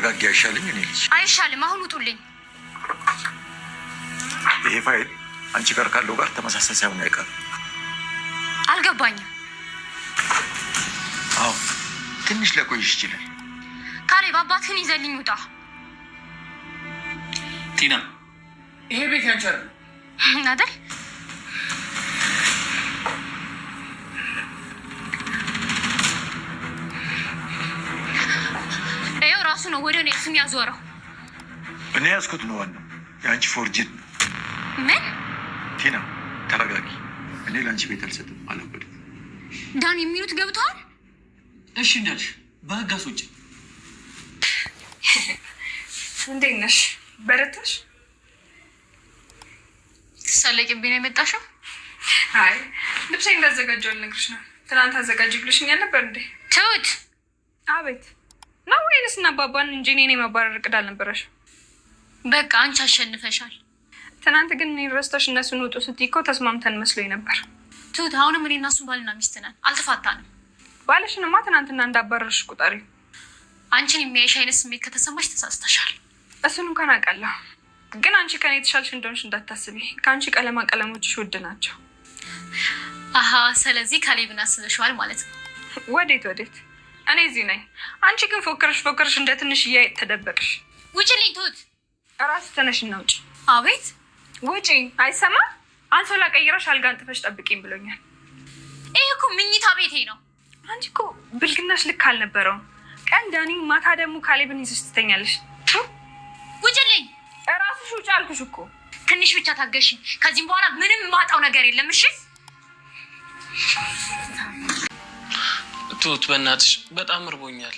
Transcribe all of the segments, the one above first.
ብትረጋጊ አይሻልም? እኔ ልጅ አይሻልም። አሁን ውጡልኝ። ይሄ ፋይል አንቺ ጋር ካለው ጋር ተመሳሳይ ሳይሆን አይቀርም። አልገባኝም። አዎ ትንሽ ለቆይሽ ይችላል። ካሌብ አባትህን ይዘልኝ ውጣ። ቲና ይሄ ቤት ያንቺ አይደል? ይኸው ራሱ ነው ወደ እኔ ስም ያዞረው። እኔ ያዝኩት ነው ዋናው። የአንቺ ፎርጅን ምን? ቲና ተረጋጊ። እኔ ለአንቺ ቤት አልሰጥም አለበድም። ዳን የሚሉት ገብተዋል። እሺ እንዳልሽ በህግ አስወጪ። እንዴት ነሽ? በረታሽ? ትሳለቂብኝ ነው የመጣሽው? አይ ልብሴ እንዳዘጋጀው ልነግርሽ ነው። ትናንት አዘጋጅ ብለሽኛል ነበር እንዴ? ትሁት። አቤት። ነው ወይንስ እናባባን እንጂ እኔ ማባረር እቅድ አልነበረሽ? በቃ አንቺ አሸንፈሻል። ትናንት ግን እኔን ረስተሽ እነሱን ውጡ ስትይ እኮ ተስማምተን መስሎኝ ነበር። ትሁት አሁንም እኔ እና እሱ ባልና ሚስት ነን፣ አልተፋታንም። ባልሽንማ ትናንትና እንዳባረርሽ ቁጠሪ። አንቺን የሚያይሽ አይነት ስሜት ከተሰማሽ ተሳስተሻል። እሱን እንኳን አውቃለሁ፣ ግን አንቺ ከኔ የተሻልሽ እንደሆንሽ እንዳታስቢ። ከአንቺ ቀለማ ቀለሞችሽ ውድ ናቸው። አሀ፣ ስለዚህ ካሌብን አስበሽዋል ማለት ነው። ወዴት ወዴት? እኔ እዚህ ነኝ። አንቺ ግን ፎክረሽ እንደ ትንሽዬ ተደበቅሽ። ውጭልኝ ትሁት። እራስሽ ተነሽና ውጭ። አቤት። ውጪ። አይሰማም? አንሶላ ቀይረሽ አልጋ አንጥፈሽ ጠብቂኝ ብሎኛል። ይሄ እኮ ምኝታ ቤቴ ነው። አንቺ እኮ ብልግናሽ ልክ አልነበረውም። ቀን ዳኒ፣ ማታ ደግሞ ካሌብን ይዘሽ ትተኛለሽ። ውጭልኝ። እራስሽ ውጭ አልኩሽ እኮ። ትንሽ ብቻ ታገሽኝ። ከዚህም በኋላ ምንም ማጣው ነገር የለም። እሺ ትሁት፣ በእናትሽ በጣም እርቦኛል።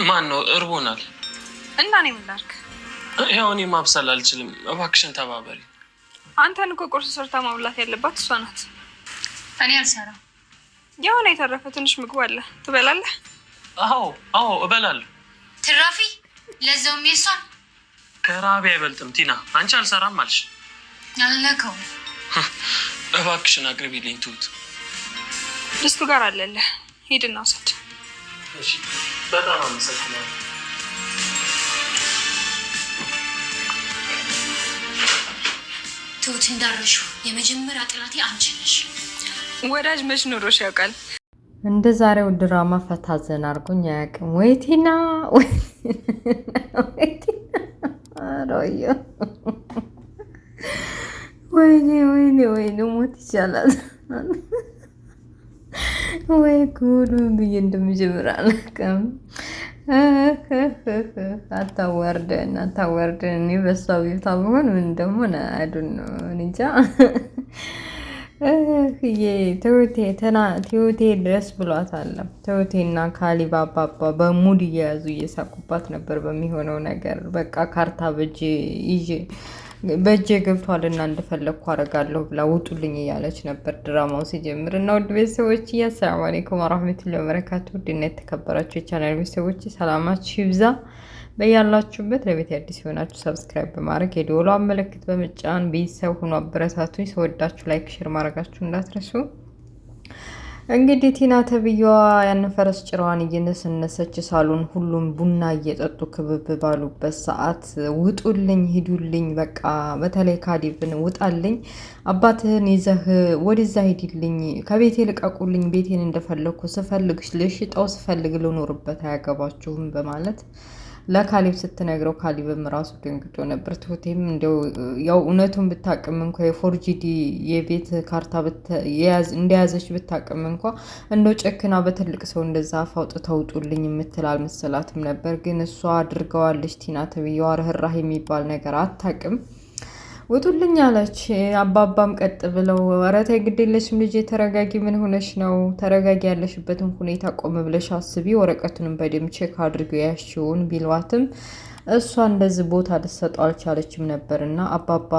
ማን ነው እርቦናል? እና እኔ ምን ላድርግ? ያው እኔ ማብሰል አልችልም። እባክሽን ተባበሪ። አንተን እኮ ቁርስ ሰርታ ማብላት ያለባት እሷ ናት። እኔ አልሰራም። የሆነ የተረፈ ትንሽ ምግብ አለ፣ ትበላለህ? አዎ እበላለሁ። ትራፊ ለዛውም የሷን ከራቢ አይበልጥም። ቲና አንቺ አልሰራም አልሽ። አለከው። እባክሽን አቅርቢልኝ ትሁት። ድስቱ ጋር አለልህ፣ ሂድና ውሰድ። እሺ፣ በጣም አመሰግናለሁ። ትሁት እንዳረሽው የመጀመሪያ ጥላቴ አንቺ ነሽ። ወዳጅ መች ኖሮሽ ያውቃል? እንደ ዛሬው ድራማ ፈታ ዘና አድርጎኝ አያውቅም። ወይ ቲና ወይኔ ሞት ይቻላል። ወይ ጉዱን ብዬ እንደምጀምር አላውቅም። አታወርደን። እኔ በሷ ቤታ ብሆን ምን እንደሆነ አይዱን ነው እንጃ። ትሁቴ ድረስ ብሏታል። ትሁቴና ካሌብ አባባ በሙድ እየያዙ እየሳቁባት ነበር በሚሆነው ነገር። በቃ ካርታ በእጄ ገብቷልና እንደፈለግኩ አደርጋለሁ ብላ ውጡልኝ እያለች ነበር ድራማው ሲጀምር። እና ውድ ቤተሰቦች አሰላሙ አለይኩም ወራህመቱላሂ ወበረካቱ። ውድና የተከበራችሁ የቻናል ቤተሰቦች ሰላማችሁ ይብዛ በያላችሁበት። ለቤት አዲስ የሆናችሁ ሰብስክራይብ በማድረግ የደወሏን ምልክት በመጫን ቤተሰብ ሁኑ። አበረታቱኝ። ሰወዳችሁ ላይክ ሼር ማድረጋችሁ እንዳትረሱ። እንግዲህ ቲና ተብዬዋ ያንን ፈረስ ጭራዋን እየነሰነሰች ሳሎን ሁሉም ቡና እየጠጡ ክብብ ባሉበት ሰዓት ውጡልኝ፣ ሂዱልኝ፣ በቃ በተለይ ካሌብን ውጣልኝ፣ አባትህን ይዘህ ወደዛ ሂድልኝ፣ ከቤቴ ልቀቁልኝ፣ ቤቴን እንደፈለግኩ ስፈልግሽ ልሽጠው ስፈልግ ልኖርበት አያገባችሁም በማለት ለካሌብ ስትነግረው ካሌብም ራሱ ደንግጦ ነበር። ትሁቴም እንደው ያው እውነቱን ብታቅም እንኳ የፎርጂዲ የቤት ካርታ እንደያዘች ብታቅም እንኳ እንደው ጨክና በትልቅ ሰው እንደዛ አፋውጥ ተውጡልኝ የምትል አልመሰላትም ነበር። ግን እሷ አድርገዋለች። ቲና ተብዬዋ ርህራሄ የሚባል ነገር አታቅም። ውጡልኝ አለች። አባባም ቀጥ ብለው ኧረ ተይ ግድ የለሽም ልጄ ተረጋጊ፣ ምን ሆነሽ ነው? ተረጋጊ፣ ያለሽበትን ሁኔታ ቆም ብለሽ አስቢ፣ ወረቀቱንም በደምብ ቼክ አድርገው ያሽውን ቢሏትም እሷ እንደዚህ ቦታ ልትሰጠው አልቻለችም ነበርና አባባ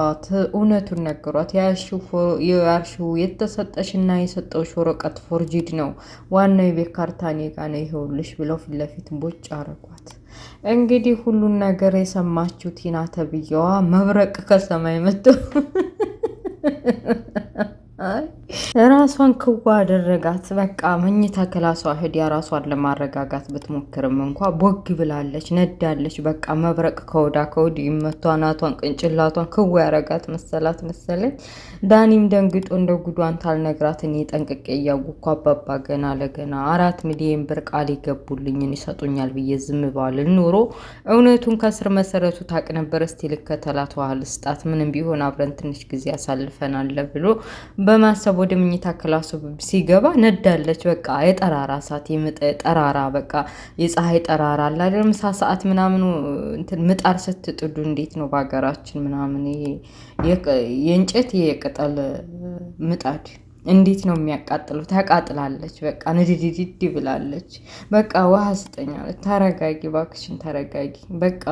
እውነቱን ነገሯት። ያልሽው የተሰጠሽና የሰጠውሽ ወረቀት ፎርጂድ ነው፣ ዋናው የቤት ካርታ እኔ ጋ ነው ይኸውልሽ ብለው ፊት ለፊት ቦጭ አረጓት። እንግዲህ ሁሉን ነገር የሰማችው ቲና ተብዬዋ መብረቅ ከሰማይ መጥቶ ራሷን ክዋ አደረጋት። በቃ መኝታ ክላሷ ሄዳ ራሷን ለማረጋጋት ብትሞክርም እንኳ ቦግ ብላለች፣ ነዳለች። በቃ መብረቅ ከወዳ ከወዲ መቷናቷን ቅንጭላቷን ክዋ ያረጋት መሰለኝ። ዳኒም ደንግጦ እንደ ጉዷን ታልነግራት እኔ ጠንቅቄ እያወቅኩ አባባ ገና ለገና 4 ሚሊዮን ብር ቃል ይገቡልኝን ይሰጡኛል ብዬ ዝም ባልን ኑሮ እውነቱን ከስር መሰረቱ ታቅ ነበር። እስቲ ልከተላት ውሃ ልስጣት፣ ምንም ቢሆን አብረን ትንሽ ጊዜ ያሳልፈናል ብሎ በማሰብ ወደ መኝታ ክላሱ ሲገባ ነዳለች። በቃ የጠራራ ሰዓት ጠራራ በቃ የፀሐይ ጠራራ አለ አይደል? ምሳ ሰዓት ምናምን እንትን ምጣድ ስትጥዱ እንዴት ነው በሀገራችን ምናምን የእንጨት የቅጠል ምጣድ እንዴት ነው የሚያቃጥለው? ተቃጥላለች። በቃ ንድድድ ብላለች። በቃ ውሃ ስጠኛለች። ተረጋጊ ባክሽን ተረጋጊ፣ በቃ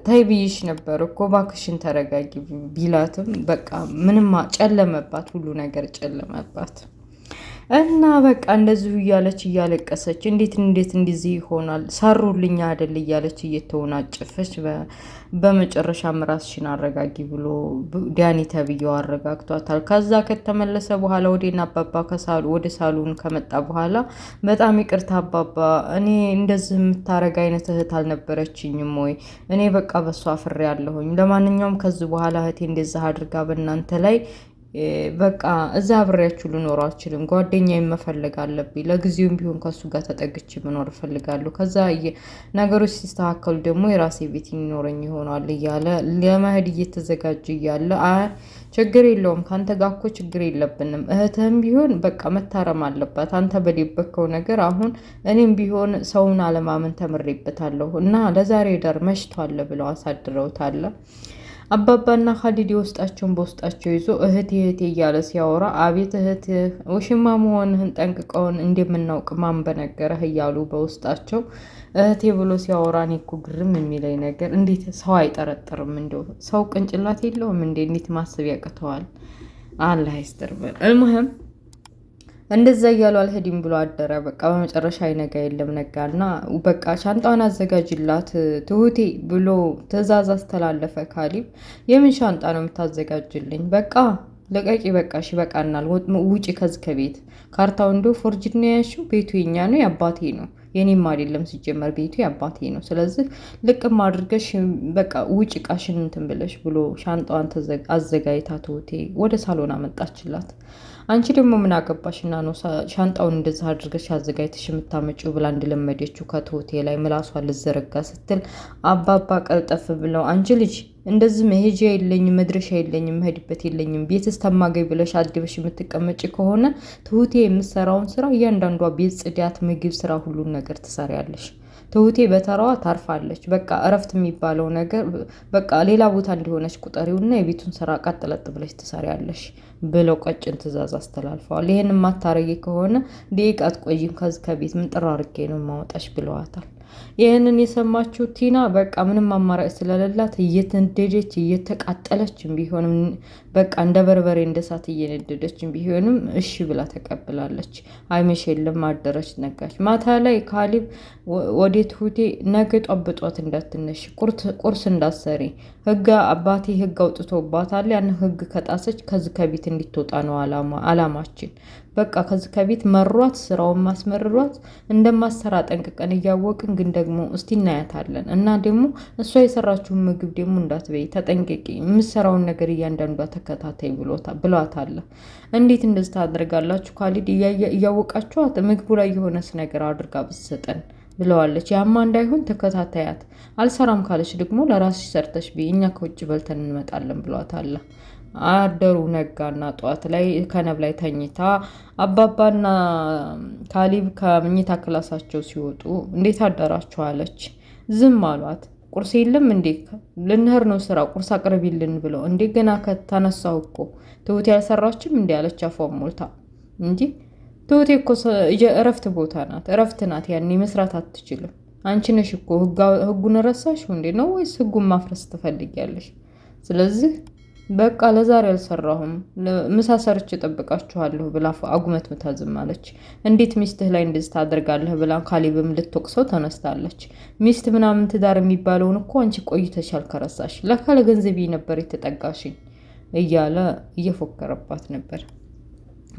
ተይ ብይሽ ነበር እኮ ባክሽን ተረጋጊ ቢላትም በቃ ምንም ጨለመባት፣ ሁሉ ነገር ጨለመባት። እና በቃ እንደዚሁ እያለች እያለቀሰች እንዴት እንደዚህ ይሆናል ሰሩልኛ አይደል እያለች እየተወናጨፈች በመጨረሻም ራስሽን አረጋጊ ብሎ ዳኒ ተብዬው አረጋግቷታል። ከዛ ከተመለሰ በኋላ ወዴና አባባ ወደ ሳሎን ከመጣ በኋላ በጣም ይቅርታ አባባ፣ እኔ እንደዚህ የምታረግ አይነት እህት አልነበረችኝም ወይ? እኔ በቃ በሷ አፍሬ ያለሁኝ። ለማንኛውም ከዚህ በኋላ እህቴ እንደዚህ አድርጋ በእናንተ ላይ በቃ እዛ አብሬያችሁ ልኖር አልችልም። ጓደኛዬን መፈለግ አለብኝ። ለጊዜውም ቢሆን ከሱ ጋር ተጠግቼ መኖር እፈልጋለሁ። ከዛ ነገሮች ሲስተካከሉ ደግሞ የራሴ ቤት ይኖረኝ ይሆናል እያለ ለመሄድ እየተዘጋጀ እያለ ችግር የለውም ከአንተ ጋር እኮ ችግር የለብንም። እህትህም ቢሆን በቃ መታረም አለባት። አንተ በደበከው ነገር አሁን እኔም ቢሆን ሰውን አለማመን ተምሬበታለሁ እና ለዛሬ ዳር መሽቷል ብለው አሳድረውታል። አባባና ኻሊድ ውስጣቸውን በውስጣቸው ይዞ እህቴ እያለ ሲያወራ አቤት እህት ውሽማ መሆንህን ጠንቅቀውን እንደምናውቅ ማን በነገረህ እያሉ በውስጣቸው እህቴ ብሎ ሲያወራ እኔ እኮ ግርም የሚለኝ ነገር እንዴት ሰው አይጠረጥርም? እንደው ሰው ቅንጭላት የለውም እንዴት ማሰብ ያቅተዋል? አላህ ይስጥርበል። እልሙህም እንደዛ እያሉ አልሄድም ብሎ አደረ። በቃ በመጨረሻ አይነጋ የለም ነጋና በቃ ሻንጣውን አዘጋጅላት ትሁቴ ብሎ ትዕዛዝ አስተላለፈ ካሊብ። የምን ሻንጣ ነው የምታዘጋጅልኝ? በቃ ለቀቂ፣ በቃ እሺ በቃናል፣ ውጪ ከዚህ ከቤት። ካርታው እንዶ ፎርጅድ ነው ያልሽው? ቤቱ የኛ ነው የአባቴ ነው የኔም አይደለም ሲጀመር ቤቱ የአባቴ ነው። ስለዚህ ልቅም አድርገሽ በቃ ውጪ ቃሽን እንትን ብለሽ ብሎ ሻንጣዋን አዘጋጅታ ትሁቴ ወደ ሳሎን አመጣችላት። አንቺ ደግሞ ምን አገባሽና ነው ሻንጣውን እንደዛ አድርገሽ አዘጋጅተሽ የምታመጪው ብላ እንደለመደችው ከትሁቴ ላይ ምላሷን ልዘረጋ ስትል አባባ ቀልጠፍ ብለው አንቺ ልጅ እንደዚህ መሄጃ የለኝም መድረሻ የለኝም መሄድበት የለኝም ቤት ስተማገኝ ብለሽ አድበሽ የምትቀመጪ ከሆነ ትሁቴ የምትሰራውን ስራ እያንዳንዷ ቤት ጽዳት፣ ምግብ ስራ ሁሉን ነገር ትሰሪያለሽ። ትሁቴ በተራዋ ታርፋለች። በቃ እረፍት የሚባለው ነገር በቃ ሌላ ቦታ እንዲሆነች ቁጠሪውና የቤቱን ስራ ቀጥለጥ ብለሽ ትሰሪያለሽ ብለው ቀጭን ትዕዛዝ አስተላልፈዋል። ይሄን ማታረጊ ከሆነ ደቂቃ አትቆይም ከቤት ምን ጥራርጌ ነው ማውጣሽ ብለዋታል። ይህንን የሰማችው ቲና በቃ ምንም አማራጭ ስለሌላት እየተነደደች እየተቃጠለችም ቢሆንም በቃ እንደ በርበሬ እንደ እሳት እየነደደችም ቢሆንም እሺ ብላ ተቀብላለች። አይመሽ የለም አደረች ነጋች። ማታ ላይ ካሊብ ወደ ትሁቴ ነገ ጧብጧት እንዳትነሽ ቁርስ እንዳሰሪ አባቴ ህግ አውጥቶባታል። ያን ህግ ከጣሰች ከዚህ ከቤት እንድትወጣ ነው አላማችን። በቃ ከዚህ ከቤት መሯት ስራውን ማስመርሯት እንደማሰራ ጠንቅቀን እያወቅን ግን ደግሞ እስቲ እናያታለን እና ደግሞ እሷ የሰራችውን ምግብ ደግሞ እንዳትበይ ተጠንቅቂ፣ የምትሰራውን ነገር እያንዳንዷ ተከታታይ ብሏታል። እንዴት እንደዚህ ታደርጋላችሁ? ካሊድ እያወቃችኋት ምግቡ ላይ የሆነስ ነገር አድርጋ ብትሰጠን ብለዋለች። ያማ እንዳይሆን ተከታታያት፣ አልሰራም ካለች ደግሞ ለራስሽ ሰርተሽ ቢ እኛ ከውጭ በልተን እንመጣለን ብሏታል። አደሩ ነጋና ጧት ላይ ከነብ ላይ ተኝታ አባባና ካሊብ ከመኝታ ክላሳቸው ሲወጡ እንዴት አደራችሁ አለች። ዝም አሏት። ቁርስ የለም እንዴ? ልንሄድ ነው ስራ ቁርስ አቅርቢልን ብለው እንዴ ገና ከተነሳው እኮ ትሁቴ ያልሰራችም እንዴ አለች አፏን ሞልታ። እንጂ ትሁቴ እኮ እረፍት ቦታ ናት፣ እረፍት ናት፣ ያኔ መስራት አትችልም። አንቺ ነሽ እኮ ህጉን ረሳሽው እንዴ ነው ወይስ ህጉን ማፍረስ ትፈልጊያለሽ? ስለዚህ በቃ ለዛሬ አልሰራሁም ምሳ ሰርቼ እጠብቃችኋለሁ ብላ አጉመት ምታዝም አለች። እንዴት ሚስትህ ላይ እንደዚህ ታደርጋለህ ብላ ካሊብም ልትወቅሰው ተነስታለች። ሚስት ምናምን ትዳር የሚባለውን እኮ አንቺ ቆይተሻል ከረሳሽ፣ ለካ ለገንዘቤ ነበር የተጠጋሽኝ እያለ እየፎከረባት ነበር።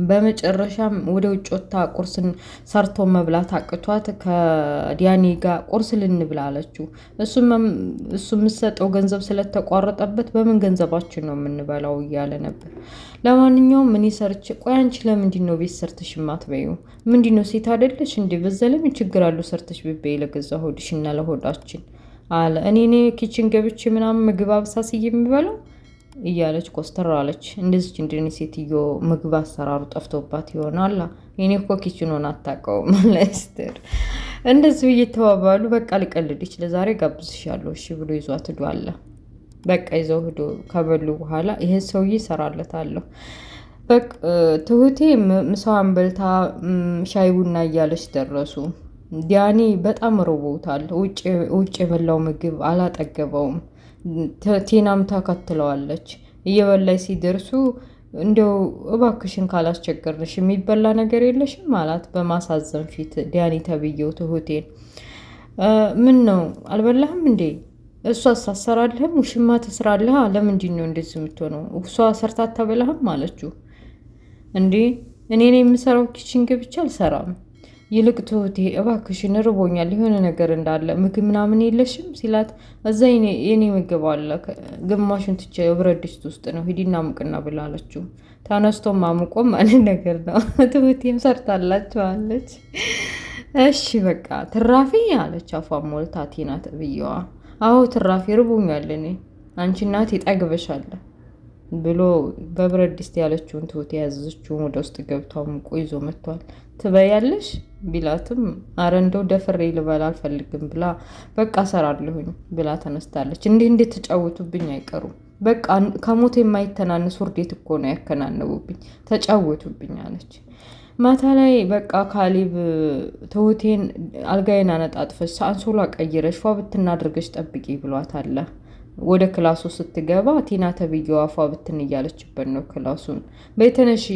በመጨረሻም ወደ ውጭ ወጥታ ቁርስን ሰርቶ መብላት አቅቷት ከዲያኒ ጋር ቁርስ ልንብላ አለችው። እሱ የምትሰጠው ገንዘብ ስለተቋረጠበት በምን ገንዘባችን ነው የምንበላው እያለ ነበር። ለማንኛውም ምን ሰርች ቆይ አንቺ ለምንድን ነው ቤት ሰርተሽ ማትበይው? ምንድን ነው ሴት አይደለሽ እንዴ? በዛ ለምን ችግር አለው ሰርተሽ ብትበይ ለገዛ ሆድሽና ለሆዳችን አለ። እኔ ኪችን ገብቼ ምናምን ምግብ አብሳስዬ የሚበላው እያለች ኮስተር አለች። እንደዚች እንደኔ ሴትዮ ምግብ አሰራሩ ጠፍቶባት ይሆናል። እኔ እኮ ኪችኑን አታውቀውም ለስተር እንደዚህ እየተባባሉ በቃ ልቀልድች ለዛሬ ጋብዝሻለሁ እሺ ብሎ ይዟት ሄዷል። በቃ ይዘው ሄዶ ከበሉ በኋላ ይሄ ሰውዬ ይሰራለታለሁ። በቃ ትሁቴ ምሳዋን በልታ ሻይ ቡና እያለች ደረሱ። ዲያኒ በጣም ርቦታል። ውጭ የበላው ምግብ አላጠገበውም። ቲናም ተከትለዋለች። እየበላይ ሲደርሱ እንደው እባክሽን ካላስቸገርንሽ የሚበላ ነገር የለሽም አላት በማሳዘን ፊት። ዲያኒ ተብዬው ትሁቴን ምን ነው አልበላህም እንዴ? እሷ አሳሰራለህም ውሽማ ትስራለህ። ለምንድን ነው እንደዚህ የምትሆነው? እሷ ሰርታ አታበላህም አለችው። እንዴ እኔ የምሰራው ኪችን ገብቼ አልሰራም። ይልቅ ትሁቴ እባክሽን ርቦኛል፣ የሆነ ነገር እንዳለ ምግብ ምናምን የለሽም ሲላት፣ እዛ የኔ ምግብ አለ ግማሹን ትቼ ብረት ድስት ውስጥ ነው ሂዲና ሙቅና ብላለችው። ተነስቶ ማሙቆም ማለት ነገር ነው። ትሁቴም ሰርታላችኋለች። እሺ በቃ ትራፊ አለች አፏን ሞልታ ቲና ተብዬዋ። አዎ ትራፊ ርቦኛል እኔ አንቺ እናቴ ጠግበሻል ብሎ በብረት ድስት ያለችውን ትሁቴ ያዘዘችውን ወደ ውስጥ ገብቷ ሙቆ ይዞ መጥቷል። ትበያለሽ ቢላትም አረ እንደው ደፍሬ ልበላ አልፈልግም ብላ በቃ ሰራለሁኝ ብላ ተነስታለች። እንዴት ተጫወቱብኝ አይቀሩም። በቃ ከሞት የማይተናነስ ውርዴት እኮ ነው ያከናነቡብኝ፣ ተጫወቱብኝ አለች። ማታ ላይ በቃ ካሌብ ትሁቴን አልጋዬን አነጣጥፈሽ አንሶላ ቀይረሽ ፏ ብትናድርገሽ ጠብቂ ብሏታል። ወደ ክላሱ ስትገባ ቲና ተብዬዋ ፏ ብትን እያለችበት ነው ክላሱን። በተነሺ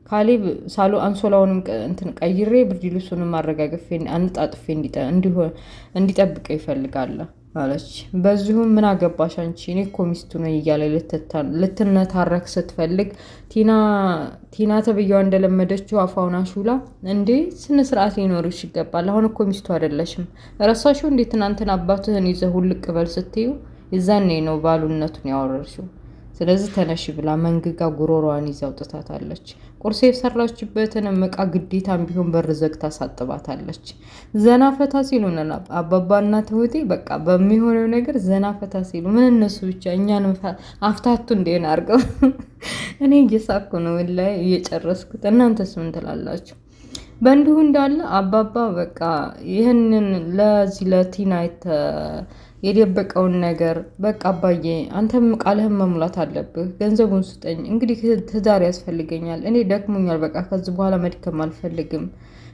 ካሌብ ሳሉ አንሶላውንም እንትን ቀይሬ ብርድ ልብሱንም አረጋግፌ አንጣጥፌ እንዲጠብቀው ይፈልጋል አለች። በዚሁም ምን አገባሽ አንቺ እኔ እኮ ሚስቱ ነኝ እያለ ልትነታረክ ስትፈልግ ቲና ተብዬዋ እንደለመደችው አፋውን አሹላ እንዴ ስነ ስርዓት ሊኖርሽ ይገባል። አሁን እኮ ሚስቱ አይደለሽም። ረሳሽው እንዴ ትናንትና አባትህን ይዘህ ውልቅ በል ስትዩ ይዛኔ ነው ባሉነቱን ያወረርሽው። ስለዚህ ተነሽ ብላ መንግጋ ጉሮሯን ይዛ አውጥታታለች። ቁርስ የሰራችበትን ዕቃ ግዴታም ቢሆን በር ዘግታ ሳጥባታለች። ዘና ፈታ ሲሉ አባባና ትሁቴ በቃ በሚሆነው ነገር ዘና ፈታ ሲሉ ምን እነሱ ብቻ እኛን አፍታቱ እንደሆነ አድርገው እኔ እየሳኩ ነው ላይ እየጨረስኩት። እናንተስ ምን ትላላችሁ? በእንዲሁ እንዳለ አባባ በቃ ይህንን ለዚህ ለቲና የደበቀውን ነገር በቃ አባዬ አንተም ቃልህን መሙላት አለብህ፣ ገንዘቡን ስጠኝ፣ እንግዲህ ትዳር ያስፈልገኛል፣ እኔ ደክሞኛል፣ በቃ ከዚህ በኋላ መድከም አልፈልግም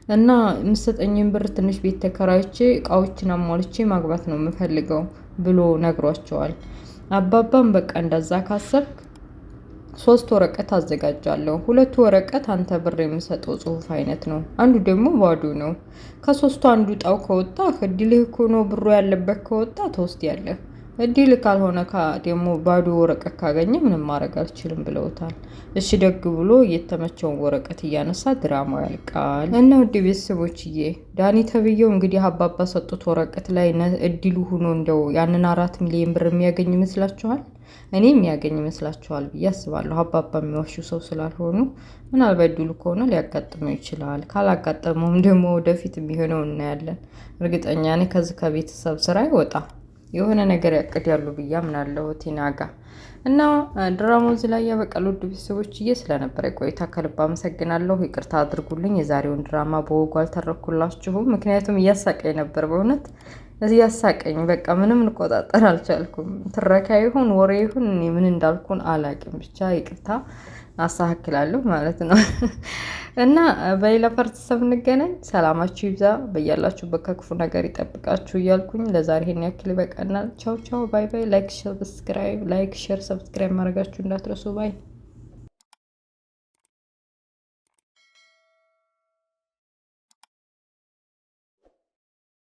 እና የምሰጠኝን ብር ትንሽ ቤት ተከራይቼ እቃዎችን አሟልቼ ማግባት ነው የምፈልገው ብሎ ነግሯቸዋል። አባባም በቃ እንደዛ ካሰብክ 3 ወረቀት አዘጋጃለሁ። 2 ወረቀት አንተ ብር የምሰጠው ጽሁፍ አይነት ነው፣ አንዱ ደግሞ ባዶ ነው። ከ3ቱ አንዱ ጣው ከወጣ እድልህ እኮ ነው፣ ብሩ ያለበት ከወጣ ትወስዳለህ። እድል ካልሆነ ደግሞ ባዶ ወረቀት ካገኘ ምንም ማድረግ አልችልም ብለውታል። እሺ ደግ ብሎ የተመቸውን ወረቀት እያነሳ ድራማው ያልቃል። እና ውድ ቤተሰቦችዬ ዳኒ ተብዬው እንግዲህ አባባ ሰጡት ወረቀት ላይ እድሉ ሆኖ እንደው ያንን 4 ሚሊዮን ብር የሚያገኝ ይመስላችኋል? እኔ የሚያገኝ ይመስላችኋል ብዬ አስባለሁ። አባባ የሚዋሹ ሰው ስላልሆኑ ምናልባት እድሉ ከሆነ ሊያጋጥመው ይችላል። ካላጋጠመውም ደግሞ ወደፊት የሚሆነው እናያለን። እርግጠኛ ነኝ ከዚህ ከቤተሰብ ስራ ይወጣ የሆነ ነገር ያቅዳሉ ብዬ አምናለሁ ቲና ጋር። እና ድራማው እዚህ ላይ ያበቃል። ውድ ቤተሰቦችዬ ስለነበረ ቆይታ ከልብ አመሰግናለሁ። ይቅርታ አድርጉልኝ የዛሬውን ድራማ በወጉ አልተረኩላችሁም፣ ምክንያቱም እያሳቀኝ ነበር በእውነት እያሳቀኝ በቃ ምንም ልቆጣጠር አልቻልኩም። ትረካ ይሁን ወሬ ይሁን እኔ ምን እንዳልኩን አላቅም፣ ብቻ ይቅርታ አስተካክላለሁ ማለት ነው። እና በሌላ ፓርት እንገናኝ። ሰላማችሁ ይብዛ፣ በያላችሁበት ከክፉ ነገር ይጠብቃችሁ እያልኩኝ ለዛሬ ይሄን ያክል ይበቃናል። ቻው ቻው፣ ባይ ባይ። ላይክ ሼር ሰብስክራይብ ማድረጋችሁ እንዳትረሱ። ባይ